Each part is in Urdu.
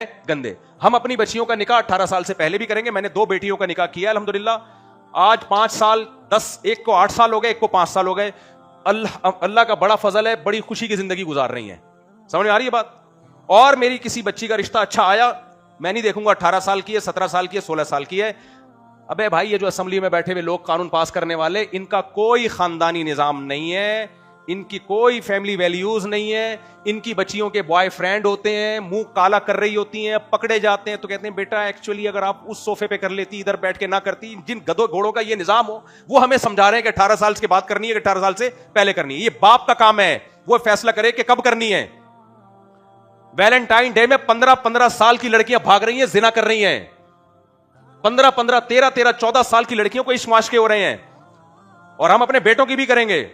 گندے. ہم اپنی بچیوں کا نکاح 18 سال سے پہلے بھی کریں گے. میں نے 2 بیٹیوں کا نکاح کیا الحمدللہ. آج 5 سال 10 ایک کو 8 سال ہو گئے, ایک کو 5 سال ہو گئے. اللہ کا بڑا فضل ہے, بڑی خوشی کی زندگی گزار رہی ہیں. سمجھ میں آ رہی ہے بات؟ اور میری کسی بچی کا رشتہ اچھا آیا, میں نہیں دیکھوں گا 18 سال کی ہے, 17 سال کی ہے, 16 سال کی ہے. ابے بھائی, یہ جو اسمبلی میں بیٹھے ہوئے لوگ قانون پاس کرنے والے, ان کا کوئی خاندانی نظام نہیں ہے, ان کی کوئی فیملی ویلیوز نہیں ہے. ان کی بچیوں کے بوائے فرینڈ ہوتے ہیں, منہ کالا کر رہی ہوتی ہیں, پکڑے جاتے ہیں تو کہتے ہیں بیٹا ایکچولی اگر آپ اس صوفے پہ کر لیتی, ادھر بیٹھ کے نہ کرتی. جن گدھوں گھوڑوں کا یہ نظام ہو, وہ ہمیں سمجھا رہے ہیں کہ 18 سال کے بعد کرنی ہے کہ 18 سال سے پہلے کرنی ہے. یہ باپ کا کام ہے, وہ فیصلہ کرے کہ کب کرنی ہے. ویلنٹائن ڈے میں 15 سال کی لڑکیاں بھاگ رہی ہیں, زنا کر رہی ہیں. 13 14 سال کی لڑکیوں کو عشق معاشقے ہو رہے ہیں, اور ہم اپنے بیٹوں کی بھی کریں گے.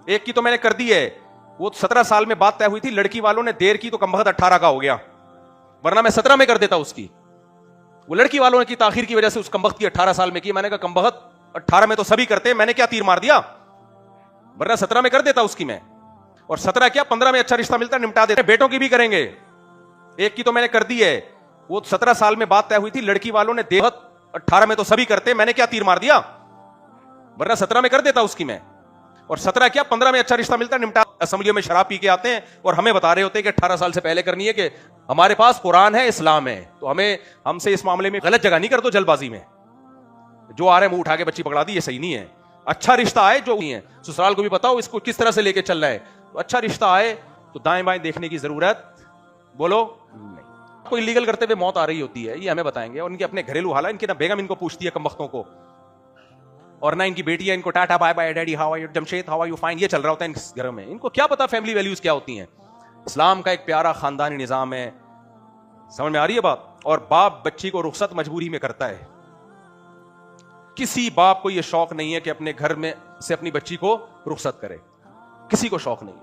ایک کی تو میں نے کر دی ہے, وہ 17 سال میں بات طے ہوئی تھی, لڑکی والوں نے دیر کی تو کم وقت 18 کا ہو گیا, ورنہ میں 17 میں کر دیتا اس کی. وہ لڑکی والوں نے کی تاخیر کی وجہ سے اس کم وقت کی 18 سال میں کی. میں نے کہا کم وقت 18 میں تو سبھی کرتے ہیں, میں نے کیا تیر مار دیا, ورنہ 17 میں کر دیتا اس کی میں. اور 17 کیا 15 میں اچھا رشتہ ملتا نمٹا دیتے. بیٹوں کی بھی کریں گے. ایک کی تو میں نے کر دی ہے, وہ 17 سال میں بات طے ہوئی تھی, لڑکی والوں نے 18 میں تو سبھی کرتے, میں نے کیا تیر مار دیا, ورنہ 17 میں کر دیتا اس کی میں. اور 17 کیا 15 میں اچھا رشتہ ملتا نمٹا. اسمبلیوں میں شراب پی کے آتے ہیں اور ہمیں بتا رہے ہوتے ہیں کہ 18 سال سے پہلے کرنی ہے, کہ ہمارے پاس قرآن ہے, اسلام ہے, تو ہم سے اس معاملے میں غلط جگہ نہیں کر دو جلد بازی میں. جو آ رہے ہیں منہ اٹھا کے بچی پکڑا دی, یہ صحیح نہیں ہے. اچھا رشتہ آئے جو نہیں ہے, سسرال کو بھی بتاؤ اس کو کس طرح سے لے کے چل رہا ہے. تو اچھا رشتہ آئے تو دائیں بائیں دیکھنے کی ضرورت بولو نہیں. کوئی لیگل کرتے ہوئے موت آ رہی ہوتی ہے, یہ ہمیں بتائیں گے. اور ان کے اپنے گھریلو حالات, ان کی نہ بیگم ان کو پوچھتی ہے کم وقتوں کو, اور نہ ان کی بیٹی ہے, ان کو tata bye bye daddy how are you, Jamshed how are you, fine, یہ چل رہا ہوتا ہے ان گھروں میں. ان کو کیا پتا فیملی ویلیوز کیا ہوتی ہیں. اسلام کا ایک پیارا خاندانی نظام ہے. سمجھ میں آ رہی ہے بات؟ اور باپ بچی کو رخصت مجبوری میں کرتا ہے. کسی باپ کو یہ شوق نہیں ہے کہ اپنے گھر میں سے اپنی بچی کو رخصت کرے, کسی کو شوق نہیں.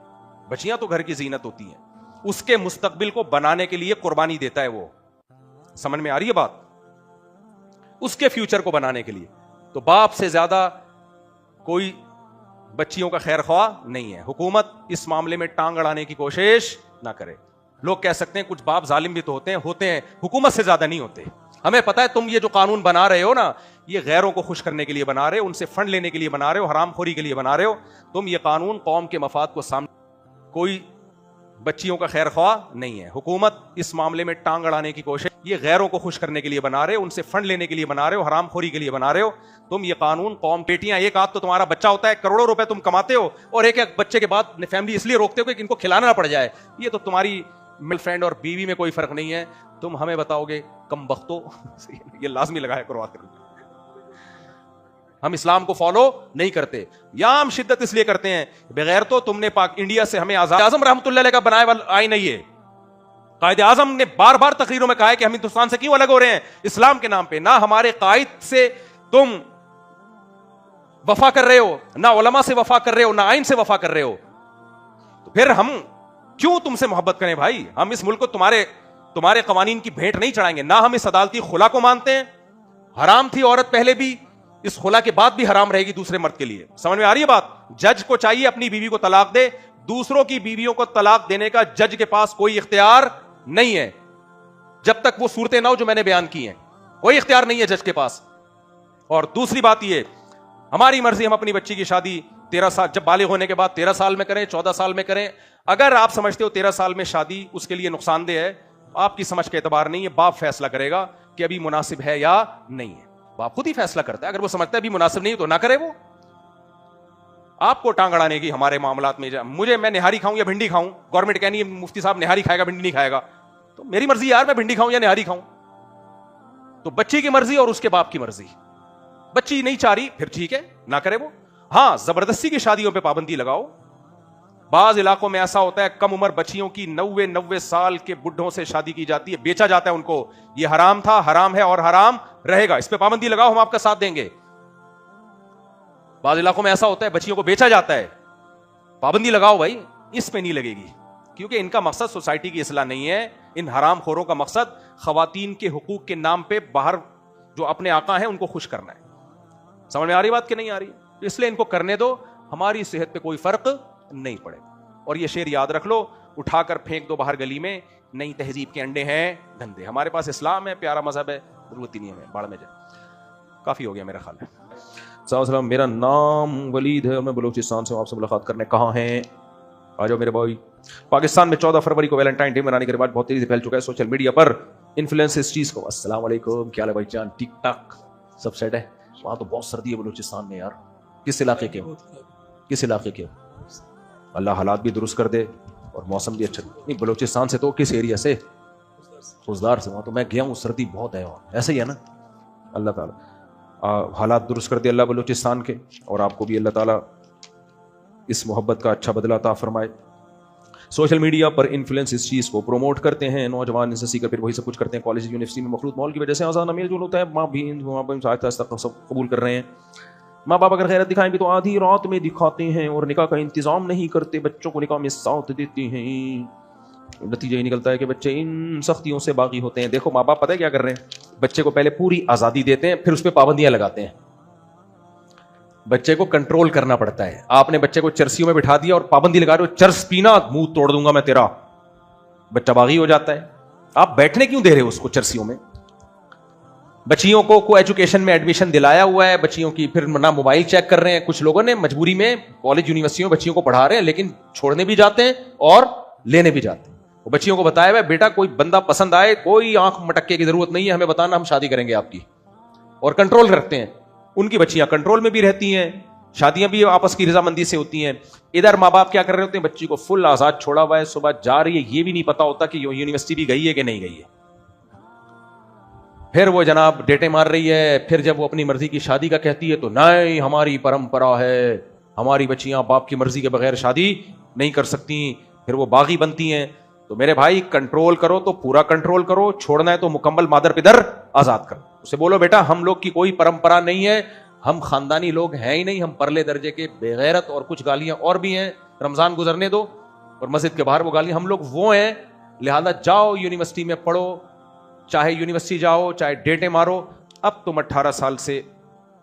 بچیاں تو گھر کی زینت ہوتی ہیں, اس کے مستقبل کو بنانے کے لیے قربانی دیتا ہے وہ. سمجھ میں آ رہی ہے بات؟ اس کے فیوچر کو بنانے کے لیے. تو باپ سے زیادہ کوئی بچیوں کا خیر خواہ نہیں ہے. حکومت اس معاملے میں ٹانگ اڑانے کی کوشش نہ کرے. لوگ کہہ سکتے ہیں کچھ باپ ظالم بھی تو ہوتے ہیں, حکومت سے زیادہ نہیں ہوتے. ہمیں پتا ہے تم یہ جو قانون بنا رہے ہو نا, یہ غیروں کو خوش کرنے کے لیے بنا رہے ہو, ان سے فنڈ لینے کے لیے بنا رہے ہو, حرام خوری کے لیے بنا رہے ہو. تم یہ قانون قوم کے مفاد کو سامنے, کوئی بچیوں کا خیر خواہ نہیں ہے. حکومت اس معاملے میں ٹانگ اڑانے کی کوشش, یہ غیروں کو خوش کرنے کے لیے بنا رہے ہو, ان سے فنڈ لینے کے لیے بنا رہے ہو, حرام خوری کے لیے بنا رہے ہو. تم یہ قانون قوم, بیٹیاں ایک آدھ تو تمہارا بچہ ہوتا ہے, کروڑوں روپے تم کماتے ہو, اور ایک ایک بچے کے بعد فیملی اس لیے روکتے ہو کہ ان کو کھلانا نہ پڑ جائے. یہ تو تمہاری مل فرینڈ اور بیوی میں کوئی فرق نہیں ہے. تم ہمیں بتاؤ گے کم بختو, یہ لازمی لگایا کرو آخر میں. ہم اسلام کو فالو نہیں کرتے, یا ہم شدت اس لیے کرتے ہیں بغیر تو تم نے انڈیا سے ہمیں آزاد. اعظم رحمۃ اللہ علیہ کا بنایا والا آئین نہیں ہے. قائد اعظم نے بار بار تقریروں میں کہا ہے کہ ہم ہندوستان سے کیوں الگ ہو رہے ہیں اسلام کے نام پہ. نہ ہمارے قائد سے تم وفا کر رہے ہو, نہ علماء سے وفا کر رہے ہو, نہ آئین سے وفا کر رہے ہو, تو پھر ہم کیوں تم سے محبت کریں بھائی. ہم اس ملک کو تمہارے قوانین کی بھیٹ نہیں چڑھائیں گے. نہ ہم اس عدالتی خلا کو مانتے ہیں, حرام تھی عورت پہلے بھی, اس خلا کے بعد بھی حرام رہے گی دوسرے مرد کے لیے. سمجھ میں آ رہی ہے بات؟ جج کو چاہیے اپنی بیوی کو طلاق دے, دوسروں کی بیویوں کو طلاق دینے کا جج کے پاس کوئی اختیار نہیں ہے, جب تک وہ صورتیں نہ ہو جو میں نے بیان کی ہیں. کوئی اختیار نہیں ہے جج کے پاس. اور دوسری بات یہ, ہماری مرضی, ہم اپنی بچی کی شادی 13 سال جب بالغ ہونے کے بعد 13 سال میں کریں, 14 سال میں کریں. اگر آپ سمجھتے ہو 13 سال میں شادی اس کے لیے نقصان دہ ہے, آپ کی سمجھ کے اعتبار نہیں ہے. باپ فیصلہ کرے گا کہ ابھی مناسب ہے یا نہیں ہے. باپ خود ہی فیصلہ کرتا ہے. اگر وہ سمجھتا ہے ابھی مناسب نہیں تو نہ کرے. وہ آپ کو ٹانگ اڑانے کی ہمارے معاملات میں, میں نہاری کھاؤں یا بھنڈی کھاؤں, گورنمنٹ کہنی ہے مفتی صاحب نہاری کھائے گا بھنڈی نہیں کھائے گا, تو میری مرضی یار, میں بھنڈی کھاؤں یا نہاری کھاؤں. تو بچی کی مرضی اور اس کے باپ کی مرضی. بچی نہیں چاہ رہی پھر ٹھیک ہے, نہ کرے وہ. ہاں, زبردستی کی شادیوں پہ پابندی لگاؤ. بعض علاقوں میں ایسا ہوتا ہے کم عمر بچیوں کی 90 سال کے بڈھوں سے شادی کی جاتی ہے, بیچا جاتا ہے ان کو. یہ حرام تھا, حرام ہے اور حرام رہے گا. اس پہ پابندی لگاؤ, ہم آپ کا ساتھ دیں گے. بعض علاقوں میں ایسا ہوتا ہے بچیوں کو بیچا جاتا ہے, پابندی لگاؤ بھائی. اس پہ نہیں لگے گی, کیونکہ ان کا مقصد سوسائٹی کی اصلاح نہیں ہے. ان حرام خوروں کا مقصد خواتین کے حقوق کے نام پہ باہر جو اپنے آقا ہیں ان کو خوش کرنا ہے. سمجھ میں آ رہی بات کہ نہیں آ رہی؟ اس لیے ان کو کرنے دو, ہماری صحت پہ کوئی فرق نہیں پڑے. اور یہ شعر یاد رکھ لو, اٹھا کر پھینک دو باہر گلی میں, نئی تہذیب کے انڈے ہیں گندے. ہمارے پاس اسلام ہے, پیارا مذہب ہے, ضرورت ہی نہیں ہمیں باڑ میں جائے. کافی ہو گیا میرا خیال ہے. السلام علیکم, میرا نام ولید ہے اور میں بلوچستان سے ہوں, آپ سے ملاقات کرنے کہاں ہیں؟ آ جاؤ میرے بھائی. پاکستان میں 14 فروری کو ویلنٹائن ڈے منانے کے رواج بہت تیزی سے پھیل چکا ہے سوشل میڈیا پر. انفلوئنس اس چیز کو. السلام علیکم, کیا حال ہے بھائی جان؟ ٹھیک ٹھاک سب سیٹ ہے. وہاں تو بہت سردی ہے بلوچستان میں یار. کس علاقے کے ہو؟ کس علاقے کے ہو؟ اللہ حالات بھی درست کر دے اور موسم بھی اچھا. نہیں بلوچستان سے تو کس ایریا سے؟ خوزدار سے. وہاں تو میں گیا ہوں, سردی بہت ہے وہاں. ایسا ہی ہے نا. اللہ تعالیٰ حالات درست کر دے اللہ بلوچستان کے, اور آپ کو بھی اللہ تعالیٰ اس محبت کا اچھا بدلہ عطا فرمائے. سوشل میڈیا پر انفلوئنس اس چیز کو پروموٹ کرتے ہیں نوجوان, اس سے سیکھ کر پھر وہی سب کچھ کرتے ہیں. کالج یونیورسٹی میں مخلوط ماحول کی وجہ سے آزادانہ میل جول ہوتا ہے. ماں بھی آہستہ آہستہ سب قبول کر رہے ہیں. ماں باپ اگر غیرت دکھائیں بھی تو آدھی رات میں دکھاتے ہیں اور نکاح کا انتظام نہیں کرتے, بچوں کو نکاح میں ساتھ دیتے ہیں. نتیجہ یہ نکلتا ہے کہ بچے ان سختیوں سے باغی ہوتے ہیں. دیکھو ماں باپ پتہ ہے کیا کر رہے ہیں, بچے کو پہلے پوری آزادی دیتے ہیں, پھر اس پہ پابندیاں لگاتے ہیں. بچے کو کنٹرول کرنا پڑتا ہے. آپ نے بچے کو چرسیوں میں بٹھا دیا اور پابندی لگا رہے ہو, چرس پینا منہ توڑ دوں گا میں تیرا, بچہ باغی ہو جاتا ہے. آپ بیٹھنے کیوں دے رہے ہو اس کو چرسیوں میں؟ بچیوں کو ایجوکیشن میں ایڈمیشن دلایا ہوا ہے, بچیوں کی پھر نہ موبائل چیک کر رہے ہیں. کچھ لوگوں نے مجبوری میں کالج یونیورسٹیوں میں بچیوں کو پڑھا رہے ہیں, لیکن چھوڑنے بھی جاتے ہیں اور لینے بھی جاتے ہیں. وہ بچیوں کو بتایا ہوا بیٹا کوئی بندہ پسند آئے, کوئی آنکھ مٹکے کی ضرورت نہیں ہے, ہمیں بتانا ہم شادی کریں گے آپ کی, اور کنٹرول رکھتے ہیں. ان کی بچیاں کنٹرول میں بھی رہتی ہیں, شادیاں بھی آپس کی رضامندی سے ہوتی ہیں. ادھر ماں باپ کیا کر رہے ہوتے ہیں, بچی کو فل آزاد چھوڑا ہوا ہے, صبح جا رہی ہے, یہ بھی نہیں پتا ہوتا کہ یونیورسٹی بھی گئی ہے کہ نہیں گئی ہے. پھر وہ جناب ڈیٹے مار رہی ہے. پھر جب وہ اپنی مرضی کی شادی کا کہتی ہے تو نہیں ہماری پرمپرا ہے, ہماری بچیاں باپ کی مرضی کے بغیر شادی نہیں کر سکتی. پھر وہ باغی بنتی ہیں. تو میرے بھائی کنٹرول کرو تو پورا کنٹرول کرو, چھوڑنا ہے تو مکمل مادر پدر آزاد کرو. اسے بولو بیٹا ہم لوگ کی کوئی پرمپرا نہیں ہے, ہم خاندانی لوگ ہیں ہی نہیں, ہم پرلے درجے کے بے غیرت, اور کچھ گالیاں اور بھی ہیں. رمضان گزرنے دو اور مسجد کے باہر وہ گالیاں, ہم لوگ وہ ہیں. لہذا جاؤ یونیورسٹی میں پڑھو, چاہے یونیورسٹی جاؤ چاہے ڈیٹے مارو. اب تم 18 سال سے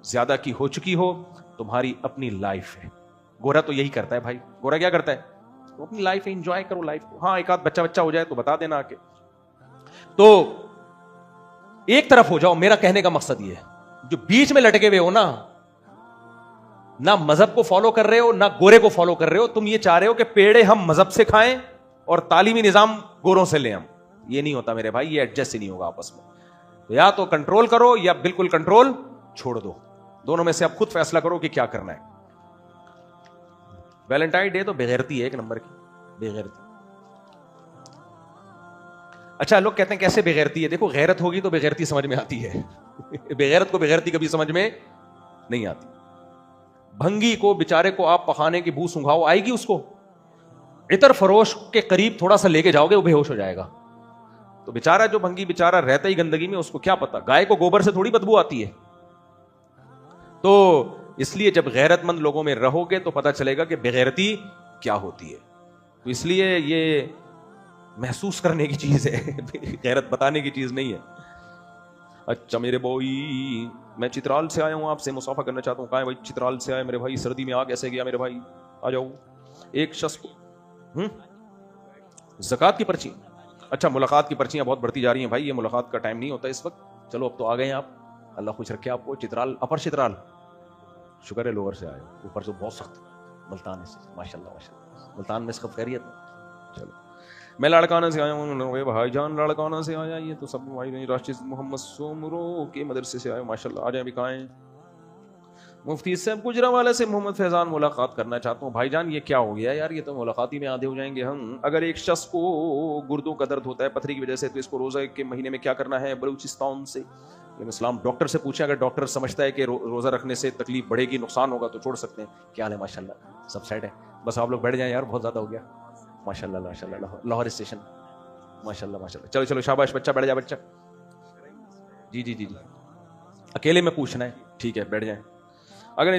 زیادہ کی ہو چکی ہو, تمہاری اپنی لائف ہے. گورا تو یہی کرتا ہے بھائی. گورا کیا کرتا ہے, تو اپنی لائف انجوائے کرو لائف کو. ہاں ایک آدھ بچہ ہو جائے تو بتا دینا آ کے. تو ایک طرف ہو جاؤ, میرا کہنے کا مقصد یہ ہے. جو بیچ میں لٹکے ہوئے ہو نا, نہ مذہب کو فالو کر رہے ہو نہ گورے کو فالو کر رہے ہو, تم یہ چاہ رہے ہو کہ پیڑے ہم مذہب سے کھائیں اور تعلیمی نظام گوروں سے لیں. ہم یہ نہیں ہوتا میرے بھائی, یہ ایڈجسٹ ہی نہیں ہوگا آپس میں. تو یا تو کنٹرول کرو یا بالکل کنٹرول چھوڑ دو. دونوں میں سے اب خود فیصلہ کرو کہ کیا کرنا ہے. ویلنٹائن ڈے تو بےغیرتی ہے ایک نمبر کی, بےغیرتی. اچھا لوگ کہتے ہیں کیسے بےغیرتی ہے؟ دیکھو غیرت ہوگی تو بےغیرتی سمجھ میں آتی ہے, بےغیرت کو بےغیرتی کبھی سمجھ میں نہیں آتی. بھنگی کو بیچارے کو آپ پخانے کی بو سنگھاؤ, آئے گی اس کو؟ عطر فروش کے قریب تھوڑا سا لے کے جاؤ گے وہ بے ہوش ہو جائے گا. تو بیچارہ جو بھنگی بیچارہ رہتا ہی گندگی میں, اس کو کیا پتا, گائے کو گوبر سے تھوڑی بدبو آتی ہے. تو اس لیے جب غیرت مند لوگوں میں رہو گے تو پتا چلے گا کہ بےغیرتی کیا ہوتی ہے. تو اس لیے یہ محسوس کرنے کی چیز ہے, غیرت بتانے کی چیز نہیں ہے. اچھا میرے بھائی, میں چترال سے آیا ہوں, آپ سے مصافحہ کرنا چاہتا ہوں. کہاں ہے بھائی؟ چترال سے آئے میرے بھائی. سردی میں آ کیسے گیا میرے بھائی؟ آ جاؤ. ایک شخص کو زکوٰۃ کی پرچی. اچھا ملاقات کی پرچیاں بہت بڑھتی جا رہی ہیں بھائی, یہ ملاقات کا ٹائم نہیں ہوتا اس وقت. چلو اب تو آ گئے ہیں آپ, اللہ خوش رکھے آپ کو. چترال, اپر چترال, شکر ہے لوور سے آئے, اوپر سے بہت سخت ملتان سے. ماشاء اللہ ماشاء اللہ, ملتان میں سب خیریت. چلو میں لاڑکانہ سے آیا ہوں بھائی جان, لاڑکانہ سے آیا. یہ تو سب بھائی راشد محمد سومرو کے مدرسے سے آئے ماشاء اللہ. آ جائیں ابھی. کہاں ہیں مفتی صاحب؟ گجرانوالے سے محمد فیضان ملاقات کرنا چاہتا ہوں. بھائی جان یہ کیا ہو گیا یار, یہ تو ملاقاتی میں آدھے ہو جائیں گے ہم. اگر ایک شخص کو گردوں کا درد ہوتا ہے پتھری کی وجہ سے, تو اس کو روزہ کے مہینے میں کیا کرنا ہے؟ بلوچستان سے اسلام ڈاکٹر سے پوچھیں, اگر ڈاکٹر سمجھتا ہے کہ روزہ رکھنے سے تکلیف بڑھے گی, نقصان ہوگا, تو چھوڑ سکتے ہیں. کیا حال ہے؟ ماشاء اللہ سب سیٹ ہے. بس آپ لوگ بیٹھ جائیں یار, بہت زیادہ ہو گیا. ماشاء اللہ ماشاء اللہ. لاہور اسٹیشن. ماشاء اللہ ماشاء اللہ. چلو چلو شاباش, بچہ بیٹھ جائے. بچہ جی جی جی جی, اکیلے میں پوچھنا ہے, ٹھیک ہے بیٹھ جائیں. اگر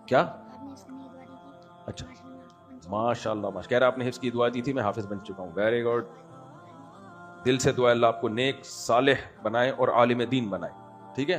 کیا اچھا ماشاء اللہ کہہ رہا آپ نے حفظ کی دعا دی تھی, میں حافظ بن چکا ہوں. Very good. دل سے دعا, اللہ آپ کو نیک صالح بنائے اور عالم دین بنائے. ٹھیک ہے,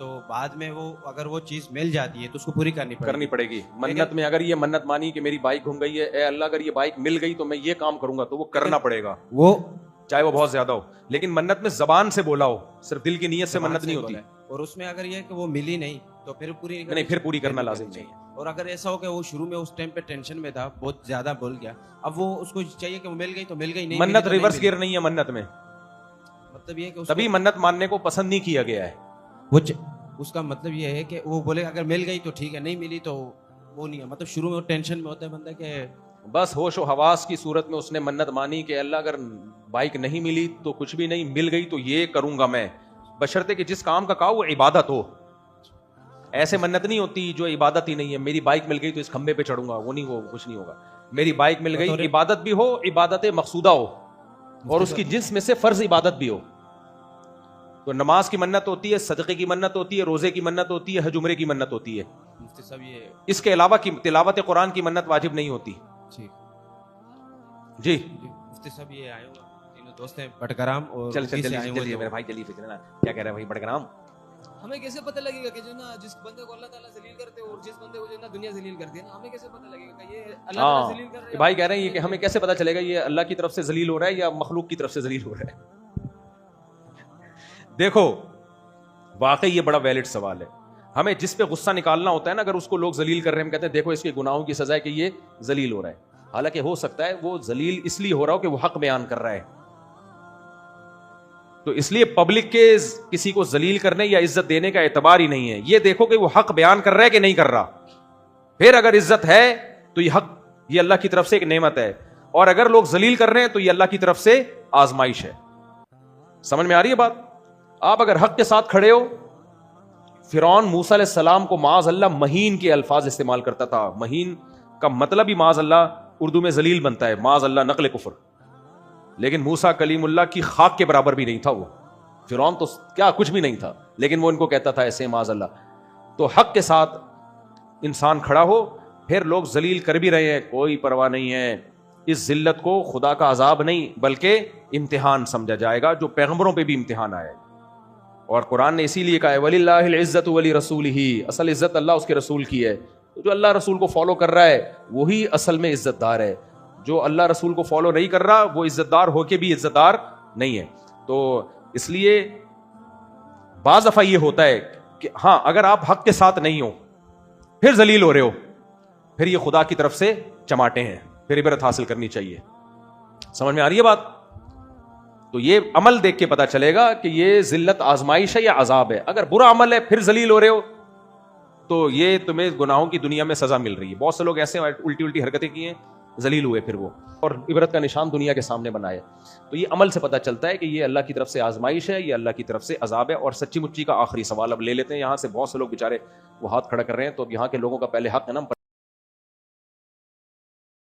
تو بعد میں وہ اگر وہ چیز مل جاتی ہے تو اس کو پوری کرنی پڑے گی. منت میں اگر یہ منت مانی کہ میری بائک گھوم گئی ہے, اے اللہ اگر یہ بائک مل گئی تو میں یہ کام کروں گا, تو وہ کرنا پڑے گا, وہ چاہے وہ بہت زیادہ ہو. لیکن منت میں زبان سے بولا ہو, صرف دل کی نیت سے منت نہیں ہوتی. اور اس میں اگر یہ کہ وہ ملی نہیں تو پھر پوری نہیں, پھر پوری کرنا لازم نہیں. اور اگر ایسا ہو کہ وہ شروع میں اس ٹائم پہ ٹینشن میں تھا, بہت زیادہ بول گیا, اب وہ اس کو چاہیے کہ وہ مل گئی تو مل گئی, نہیں منت ریورس گیئر نہیں ہے منت میں, مطلب یہ کہ تبھی منت ماننے کو پسند نہیں کیا گیا ہے. وہ اس کا مطلب یہ ہے کہ وہ بولے اگر مل گئی تو ٹھیک ہے, نہیں ملی تو وہ نہیں ہے. مطلب شروع میں ٹینشن میں ہوتا ہے بندہ کہ بس ہوش و حواس کی صورت میں اس نے منت مانی کہ اللہ اگر بائک نہیں ملی تو کچھ بھی نہیں, مل گئی تو یہ کروں گا میں, بشرطے کہ جس کام کا کہا وہ عبادت ہو. ایسے منت نہیں ہوتی جو عبادت ہی نہیں ہے, میری بائک مل گئی تو اس کھمبے پہ چڑھوں گا, وہ نہیں, وہ کچھ نہیں ہوگا. میری بائک مل گئی, عبادت بھی ہو, عبادت مقصودہ ہو, اور اس کی جنس میں سے فرض عبادت بھی ہو. تو نماز کی منت ہوتی ہے, صدقے کی منت ہوتی ہے, روزے کی منت ہوتی ہے, حج عمرے کی منت ہوتی ہے. مفتی صاحب یہ اس کے علاوہ کی تلاوت قرآن کی منت واجب نہیں ہوتی. جی مفتی صاحب یہ آئے ہوئے تینوں دوست ہیں بٹگرام, اور چلیے میرے بھائی جلدی فکر نا, کیا کہہ رہے ہیں بھائی بٹگرام؟ ہمیں کیسے پتہ لگے گا کہ جو نا جس بندے کو اللہ تعالیٰ ذلیل کرتے ہیں اور جس بندے کو جو نا دنیا ذلیل کرتی ہے نا, ہمیں کیسے پتہ لگے گا کہ یہ اللہ تعالیٰ ذلیل کر رہے ہیں؟ بھائی کہہ رہے ہیں کہ ہمیں کیسے پتہ چلے گا یہ اللہ کی طرف سے ذلیل ہو رہا ہے یا مخلوق کی طرف سے ذلیل ہو رہا ہے؟ دیکھو واقعی یہ بڑا ویلڈ سوال ہے. ہمیں جس پہ غصہ نکالنا ہوتا ہے نا, اگر اس کو لوگ ذلیل کر رہے ہیں, ہم کہتے ہیں دیکھو اس کے گناہوں کی سزا ہے کہ یہ ذلیل ہو رہا ہے. حالانکہ ہو سکتا ہے وہ ذلیل اس لیے ہو رہا ہو کہ وہ حق بیان کر رہا ہے. تو اس لیے پبلک کے کسی کو ذلیل کرنے یا عزت دینے کا اعتبار ہی نہیں ہے. یہ دیکھو کہ وہ حق بیان کر رہا ہے کہ نہیں کر رہا, پھر اگر عزت ہے تو یہ حق, یہ اللہ کی طرف سے ایک نعمت ہے, اور اگر لوگ ذلیل کر رہے ہیں تو یہ اللہ کی طرف سے آزمائش ہے. سمجھ میں آ رہی ہے بات؟ آپ اگر حق کے ساتھ کھڑے ہو, فرعون موسیٰ علیہ السلام کو معاذ اللہ مہین کے الفاظ استعمال کرتا تھا. مہین کا مطلب ہی معاذ اللہ اردو میں ذلیل بنتا ہے, معاذ اللہ نقل کفر. لیکن موسیٰ کلیم اللہ کی خاک کے برابر بھی نہیں تھا وہ. فرعون تو کیا کچھ بھی نہیں تھا, لیکن وہ ان کو کہتا تھا ایسے معاذ اللہ. تو حق کے ساتھ انسان کھڑا ہو, پھر لوگ ذلیل کر بھی رہے ہیں, کوئی پرواہ نہیں ہے. اس ذلت کو خدا کا عذاب نہیں بلکہ امتحان سمجھا جائے گا, جو پیغمبروں پہ بھی امتحان آیا ہے. اور قرآن نے اسی لیے کہا ہے وَلِلَّهِ الْعِزَّةُ وَلِرَسُولِهِ, اصل عزت اللہ اس کے رسول کی ہے. تو جو اللہ رسول کو فالو کر رہا ہے وہی اصل میں عزت دار ہے. جو اللہ رسول کو فالو نہیں کر رہا وہ عزت دار ہو کے بھی عزت دار نہیں ہے. تو اس لیے بعض دفعہ یہ ہوتا ہے کہ ہاں اگر آپ حق کے ساتھ نہیں ہو پھر ذلیل ہو رہے ہو, پھر یہ خدا کی طرف سے چماٹے ہیں, پھر عبرت حاصل کرنی چاہیے. سمجھ میں آ رہی ہے بات؟ تو یہ عمل دیکھ کے پتا چلے گا کہ یہ ذلت آزمائش ہے یا عذاب ہے. اگر برا عمل ہے پھر ذلیل ہو رہے ہو تو یہ تمہیں گناہوں کی دنیا میں سزا مل رہی ہے. بہت سے لوگ ایسے الٹی الٹی حرکتیں کی ہیں, ذلیل ہوئے پھر وہ, اور عبرت کا نشان دنیا کے سامنے بنائے. تو یہ عمل سے پتا چلتا ہے کہ یہ اللہ کی طرف سے آزمائش ہے, یہ اللہ کی طرف سے عذاب ہے. اور سچی مچی کا آخری سوال اب لے لیتے ہیں. یہاں سے بہت سے لوگ بیچارے وہ ہاتھ کھڑا کر رہے ہیں, تو اب یہاں کے لوگوں کا پہلے حق ہے نا